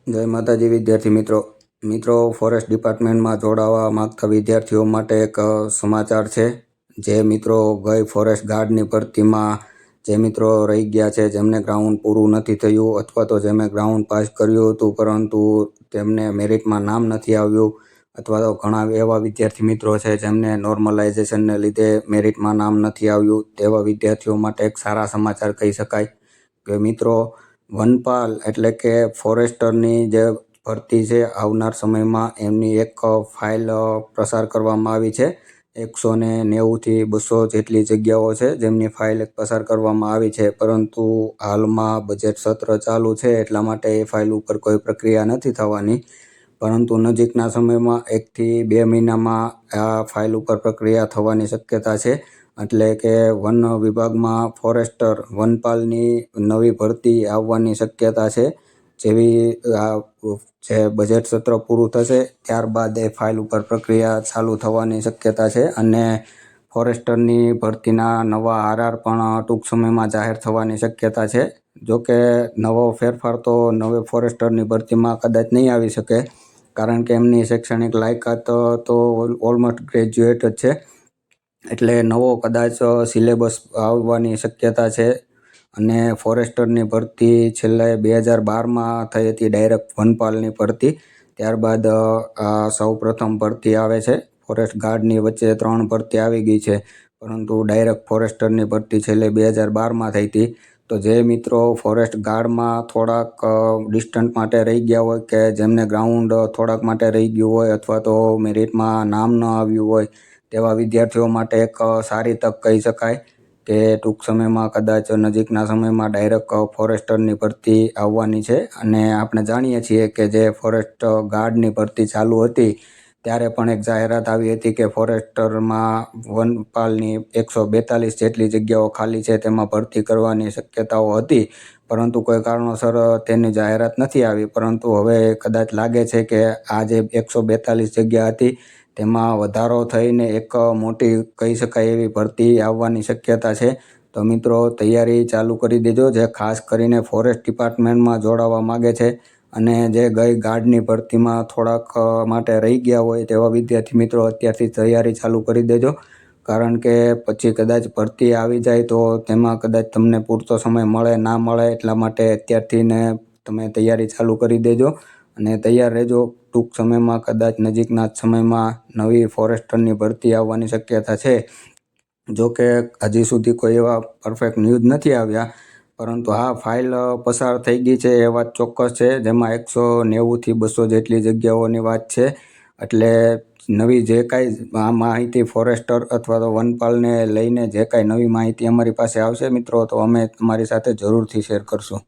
જય માતાજી વિદ્યાર્થી મિત્રો ફોરેસ્ટ ડિપાર્ટમેન્ટમાં જોડાવા માંગતા વિદ્યાર્થીઓ માટે એક સમાચાર છે। જે મિત્રો ગઈ ફોરેસ્ટ ગાર્ડની ભરતીમાં જે મિત્રો રહી ગયા છે, જેમને ગ્રાઉન્ડ પૂરું નથી થયું અથવા તો જેમણે ગ્રાઉન્ડ પાસ કર્યું હતું પરંતુ તેમને મેરિટમાં નામ નથી આવ્યું, અથવા તો ઘણા એવા વિદ્યાર્થી મિત્રો છે જેમને નોર્મલાઇઝેશનને લીધે મેરિટમાં નામ નથી આવ્યું, તેવા વિદ્યાર્થીઓ માટે એક સારા સમાચાર કહી શકાય કે મિત્રો વનપાલ એટલે કે ફોરેસ્ટરની જે ભરતી છે આવનાર સમયમાં એમની એક ફાઇલ પ્રસાર કરવામાં આવી છે। 190 થી 200 જેટલી જગ્યાઓ છે જેમની ફાઇલ પસાર કરવામાં આવી છે, પરંતુ હાલમાં બજેટ સત્ર ચાલુ છે એટલા માટે એ ફાઇલ ઉપર કોઈ પ્રક્રિયા નથી થવાની, પરંતુ નજીકના સમયમાં 1 થી 2 મહિનામાં આ ફાઇલ ઉપર પ્રક્રિયા થવાની શક્યતા છે। એટલે કે વન વિભાગમાં ફોરેસ્ટર વનપાલની નવી ભરતી આવવાની શક્યતા છે। જેવી જે બજેટ સત્ર પૂરું થશે ત્યારબાદ એ ફાઇલ ઉપર પ્રક્રિયા ચાલુ થવાની શક્યતા છે અને ફોરેસ્ટરની ભરતીના નવા આરઆર પણ ટૂંક સમયમાં જાહેર થવાની શક્યતા છે। જોકે નવો ફેરફાર તો નવે ફોરેસ્ટરની ભરતીમાં કદાચ નહીં આવી શકે, કારણ કે એમની શૈક્ષણિક લાયકાત તો ઓલમોસ્ટ ગ્રેજ્યુએટ જ છે, એટલે નવો કદાચ સિલેબસ આવવાની શક્યતા છે। અને ફોરેસ્ટરની ભરતી છેલ્લે 2012માં થઈ હતી, ડાયરેક્ટ વનપાલની ભરતી। ત્યારબાદ સૌ પ્રથમ ભરતી આવે છે ફોરેસ્ટ ગાર્ડની, વચ્ચે 3 ભરતી આવી ગઈ છે, પરંતુ ડાયરેક્ટ ફોરેસ્ટરની ભરતી છેલ્લે 2012માં થઈ હતી। તો જે મિત્રો ફોરેસ્ટ ગાર્ડમાં થોડાક ડિસ્ટન્સ માટે રહી ગયા હોય કે જેમને ગ્રાઉન્ડ થોડાક માટે રહી ગયું હોય અથવા તો મેરિટમાં નામ ન આવ્યું હોય, તેવા વિદ્યાર્થીઓ માટે એક સારી તક કહી શકાય કે ટૂંક સમયમાં કદાચ નજીકના સમયમાં ડાયરેક્ટ ફોરેસ્ટરની ભરતી આવવાની છે। અને આપણે જાણીએ છીએ કે જે ફોરેસ્ટ ગાર્ડની ભરતી ચાલુ હતી ત્યારે પણ એક જાહેરાત આવી હતી કે ફોરેસ્ટરમાં વનપાલની 142 જેટલી જગ્યાઓ ખાલી છે, તેમાં ભરતી કરવાની શક્યતાઓ હતી, પરંતુ કોઈ કારણોસર તેની જાહેરાત નથી આવી। પરંતુ હવે કદાચ લાગે છે કે આ જે 142 જગ્યા હતી તેમાં વધારો થઈને એક મોટી કહી શકાય એવી ભરતી આવવાની શક્યતા છે। તો મિત્રો તૈયારી ચાલુ કરી દેજો, જે ખાસ કરીને ફોરેસ્ટ ડિપાર્ટમેન્ટમાં જોડાવા માગે છે અને જે ગઈ ગાર્ડની ભરતીમાં થોડાક માટે રહી ગયા હોય તેવા વિદ્યાર્થી મિત્રો અત્યારથી તૈયારી ચાલુ કરી દેજો, કારણ કે પછી કદાચ ભરતી આવી જાય તો તેમાં કદાચ તમને પૂરતો સમય મળે ના મળે, એટલા માટે અત્યારથી ને તમે તૈયારી ચાલુ કરી દેજો અને તૈયાર રહેજો। ટૂંક સમયમાં કદાચ નજીકના જ સમયમાં નવી ફોરેસ્ટરની ભરતી આવવાની શક્યતા છે। જો કે હજી સુધી કોઈ એવા પરફેક્ટ ન્યૂઝ નથી આવ્યા, પરંતુ હા ફાઇલ પસાર થઈ ગઈ છે એ વાત ચોક્કસ છે, જેમાં 190 થી 200 જેટલી જગ્યાઓની વાત છે। એટલે નવી જે કાંઈ આ માહિતી ફોરેસ્ટર અથવા તો વનપાલને લઈને જે કાંઈ નવી માહિતી અમારી પાસે આવશે મિત્રો, તો અમે તમારી સાથે જરૂરથી શેર કરશું।